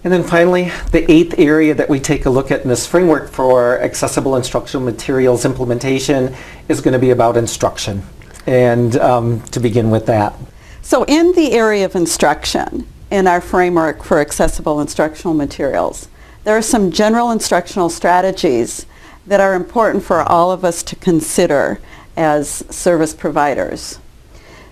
And then finally, the eighth area that we take a look at in this framework for accessible instructional materials implementation is going to be about instruction. And to begin with that. So in the area of instruction, in our framework for accessible instructional materials, there are some general instructional strategies that are important for all of us to consider as service providers.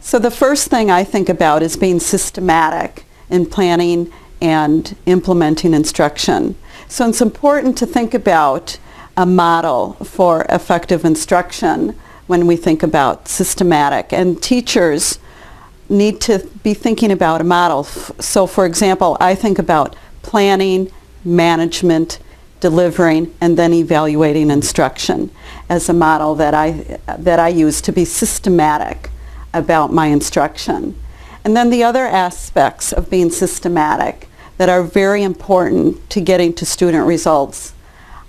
So the first thing I think about is being systematic in planning and implementing instruction. So it's important to think about a model for effective instruction when we think about systematic, and teachers need to be thinking about a model. So for example, I think about planning, management, delivering, and then evaluating instruction as a model that I use to be systematic about my instruction. And then the other aspects of being systematic that are very important to getting to student results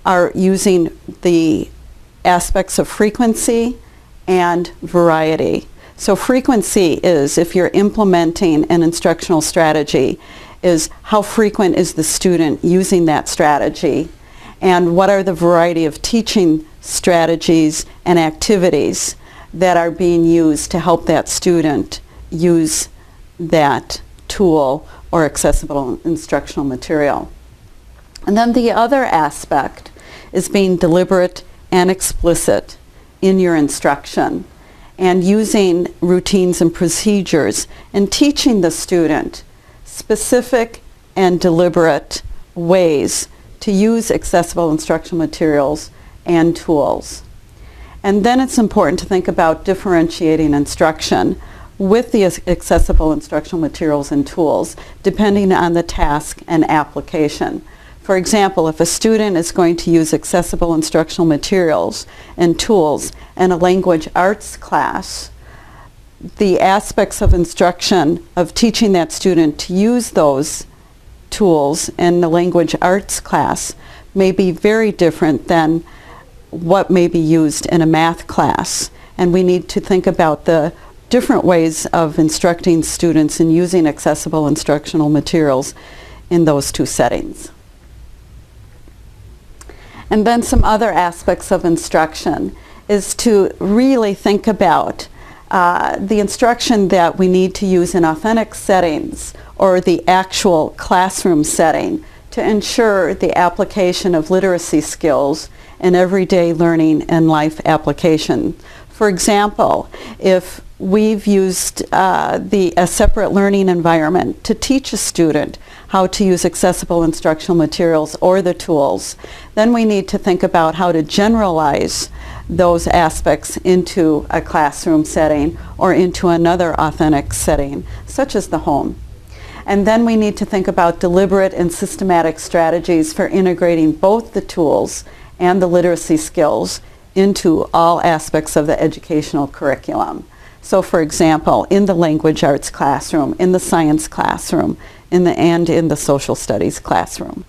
are using the aspects of frequency and variety. So frequency is, if you're implementing an instructional strategy, is how frequent is the student using that strategy, and what are the variety of teaching strategies and activities that are being used to help that student use that tool or accessible instructional material. And then the other aspect is being deliberate and explicit in your instruction and using routines and procedures and teaching the student specific and deliberate ways to use accessible instructional materials and tools. And then it's important to think about differentiating instruction with the accessible instructional materials and tools depending on the task and application. For example, if a student is going to use accessible instructional materials and tools in a language arts class, the aspects of instruction of teaching that student to use those tools in the language arts class may be very different than what may be used in a math class. And we need to think about the different ways of instructing students in using accessible instructional materials in those two settings. And then some other aspects of instruction is to really think about the instruction that we need to use in authentic settings or the actual classroom setting to ensure the application of literacy skills in everyday learning and life application. For example, if we've used a separate learning environment to teach a student how to use accessible instructional materials or the tools, then we need to think about how to generalize those aspects into a classroom setting or into another authentic setting, such as the home. And then we need to think about deliberate and systematic strategies for integrating both the tools and the literacy skills into all aspects of the educational curriculum. So for example, in the language arts classroom, in the science classroom, and in the social studies classroom.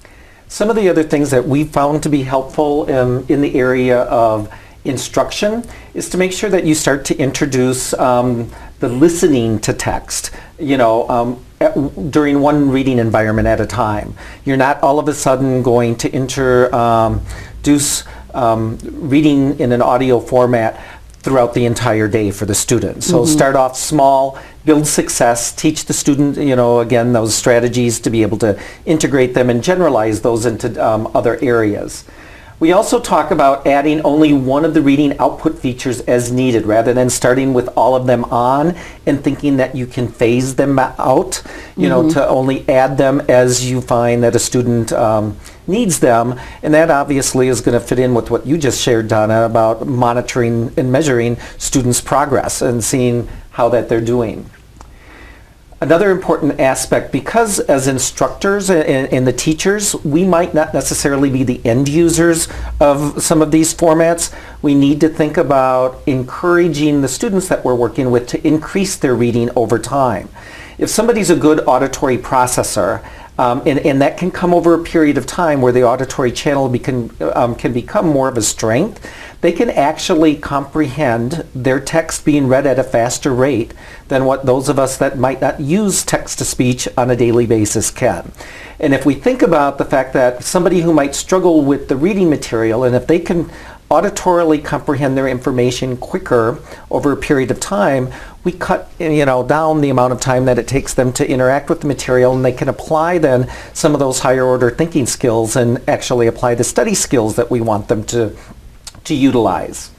Some of the other things that we found to be helpful in the area of instruction is to make sure that you start to introduce the listening to text, during one reading environment at a time. You're not all of a sudden going to introduce reading in an audio format throughout the entire day for the student. So start off small, build success, teach the student, again, those strategies to be able to integrate them and generalize those into other areas. We also talk about adding only one of the reading output features as needed rather than starting with all of them on and thinking that you can phase them out, to only add them as you find that a student needs them. And that obviously is going to fit in with what you just shared, Donna, about monitoring and measuring students' progress and seeing how that they're doing. Another important aspect, because as instructors and the teachers, we might not necessarily be the end users of some of these formats, we need to think about encouraging the students that we're working with to increase their reading over time. if somebody's a good auditory processor, and that can come over a period of time where the auditory channel can become more of a strength, they can actually comprehend their text being read at a faster rate than what those of us that might not use text-to-speech on a daily basis can. And if we think about the fact that somebody who might struggle with the reading material, and if they can auditorily comprehend their information quicker over a period of time, we cut down the amount of time that it takes them to interact with the material, and they can apply then some of those higher order thinking skills and actually apply the study skills that we want them to utilize.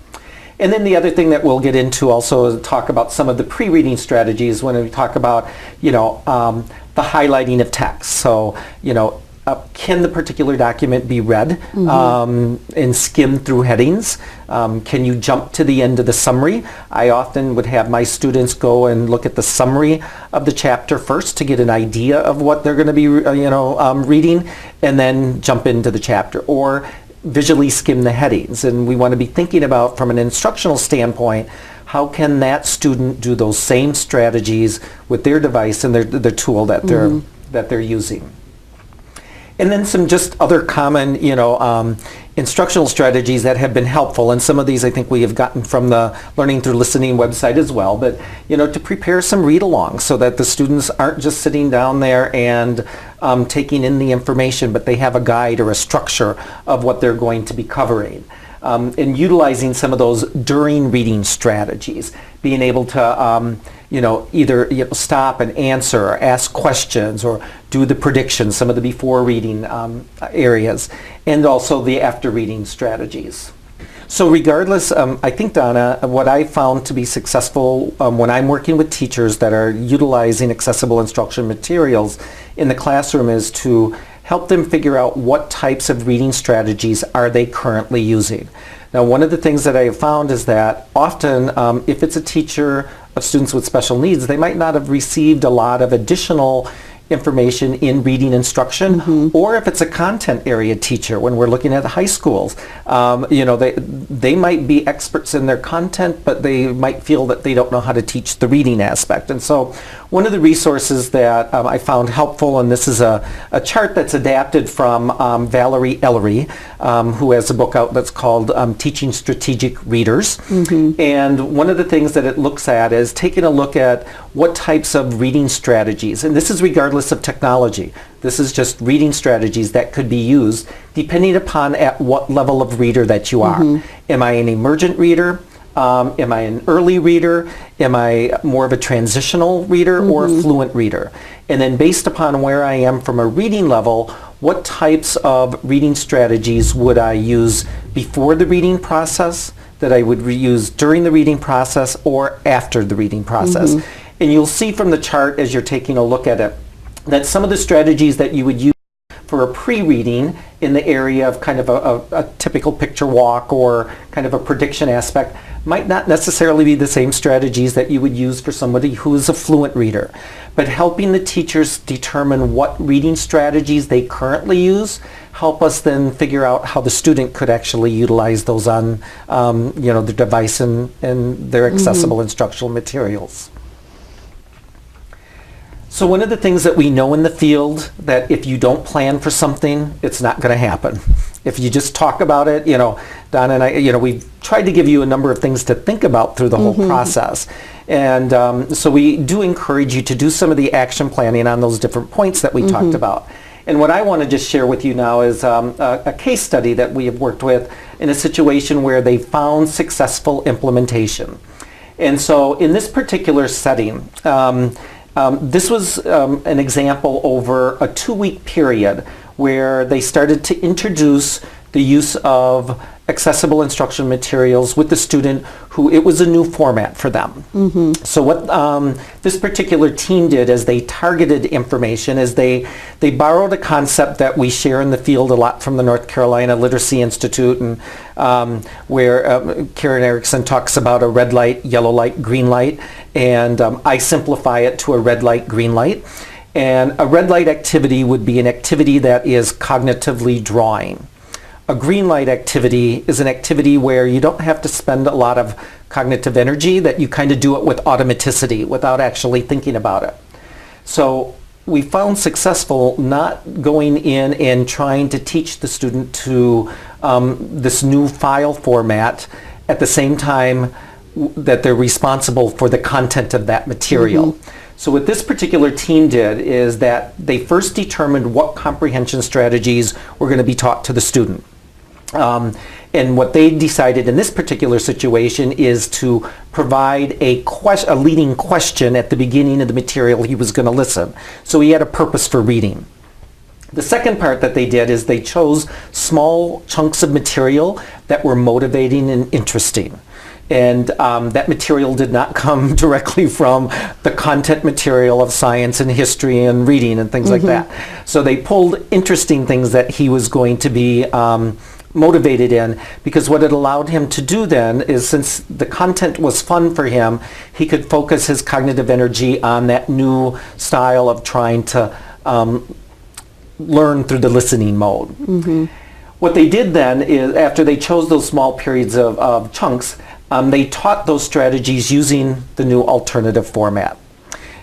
And then the other thing that we'll get into also is talk about some of the pre-reading strategies when we talk about the highlighting of text. So can the particular document be read and skimmed through headings? Can you jump to the end of the summary? I often would have my students go and look at the summary of the chapter first to get an idea of what they're going to be reading, and then jump into the chapter, or visually skim the headings. And we want to be thinking about, from an instructional standpoint, how can that student do those same strategies with their device and their tool that they're using. And then some just other common, instructional strategies that have been helpful, and some of these I think we have gotten from the Learning Through Listening website as well, but to prepare some read-alongs so that the students aren't just sitting down there and taking in the information, but they have a guide or a structure of what they're going to be covering. And utilizing some of those during reading strategies, being able to either stop and answer or ask questions or do the predictions, some of the before reading areas, and also the after reading strategies. So regardless, I think, Donna, what I found to be successful when I'm working with teachers that are utilizing accessible instruction materials in the classroom is to help them figure out what types of reading strategies are they currently using. Now, one of the things that I have found is that often if it's a teacher of students with special needs, they might not have received a lot of additional information in reading instruction, or if it's a content area teacher, when we're looking at high schools, they might be experts in their content, but they might feel that they don't know how to teach the reading aspect. And so one of the resources that I found helpful, and this is a chart that's adapted from Valerie Ellery, who has a book out that's called Teaching Strategic Readers. And one of the things that it looks at is taking a look at what types of reading strategies, and this is regardless of technology. This is just reading strategies that could be used depending upon at what level of reader that you are. Am I an emergent reader? Am I an early reader? Am I more of a transitional reader or a fluent reader? And then based upon where I am from a reading level, what types of reading strategies would I use before the reading process, that I would use during the reading process, or after the reading process? And you'll see from the chart as you're taking a look at it that some of the strategies that you would use for a pre-reading in the area of kind of a typical picture walk or kind of a prediction aspect might not necessarily be the same strategies that you would use for somebody who is a fluent reader. But helping the teachers determine what reading strategies they currently use help us then figure out how the student could actually utilize those on the device and their accessible instructional materials. So one of the things that we know in the field, that if you don't plan for something, it's not going to happen. If you just talk about it, Donna and I, we've tried to give you a number of things to think about through the whole process. And so we do encourage you to do some of the action planning on those different points that we talked about. And what I want to just share with you now is a case study that we have worked with in a situation where they found successful implementation. And so in this particular setting, this was an example over a 2-week period where they started to introduce the use of accessible instruction materials with the student who it was a new format for them. So what this particular team did as they targeted information is they borrowed a concept that we share in the field a lot from the North Carolina Literacy Institute, and where Karen Erickson talks about a red light, yellow light, green light, and I simplify it to a red light, green light. And a red light activity would be an activity that is cognitively drawing. A green light activity is an activity where you don't have to spend a lot of cognitive energy, that you kind of do it with automaticity without actually thinking about it. So we found successful not going in and trying to teach the student to this new file format at the same time that they're responsible for the content of that material. So what this particular team did is that they first determined what comprehension strategies were going to be taught to the student. And what they decided in this particular situation is to provide a leading question at the beginning of the material he was going to listen. So he had a purpose for reading. The second part that they did is they chose small chunks of material that were motivating and interesting. And that material did not come directly from the content material of science and history and reading and things like that. So they pulled interesting things that he was going to be motivated in, because what it allowed him to do then is, since the content was fun for him, he could focus his cognitive energy on that new style of trying to learn through the listening mode. What they did then is, after they chose those small periods of chunks, they taught those strategies using the new alternative format.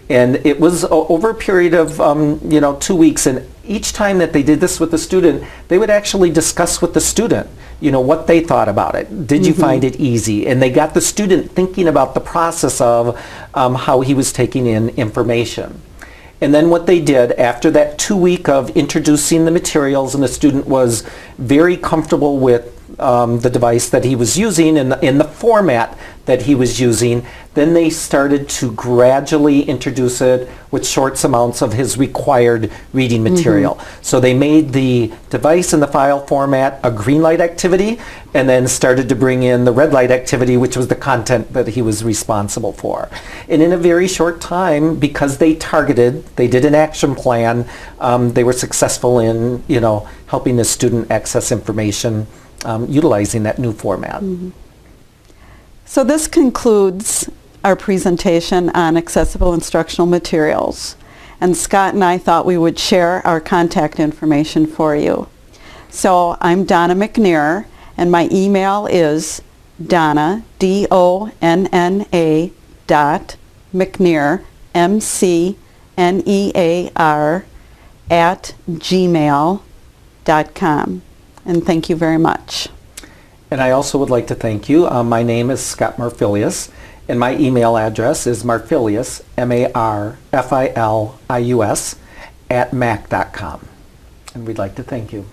And it was over a period of 2 weeks, and each time that they did this with the student, they would actually discuss with the student, what they thought about it. Did you find it easy? And they got the student thinking about the process of how he was taking in information. And then what they did after that 2 week of introducing the materials, and the student was very comfortable with the device that he was using and in the format that he was using, then they started to gradually introduce it with short amounts of his required reading material. So they made the device in the file format a green light activity, and then started to bring in the red light activity, which was the content that he was responsible for. And in a very short time, because they did an action plan, they were successful in helping the student access information utilizing that new format. So this concludes our presentation on accessible instructional materials. And Scott and I thought we would share our contact information for you. So I'm Donna McNear, and my email is Donna, D-O-N-N-A .McNear, M-C-N-E-A-R @gmail.com. And thank you very much. And I also would like to thank you. My name is Scott Marfilius, and my email address is Marfilius, M-A-R-F-I-L-I-U-S, @mac.com. And we'd like to thank you.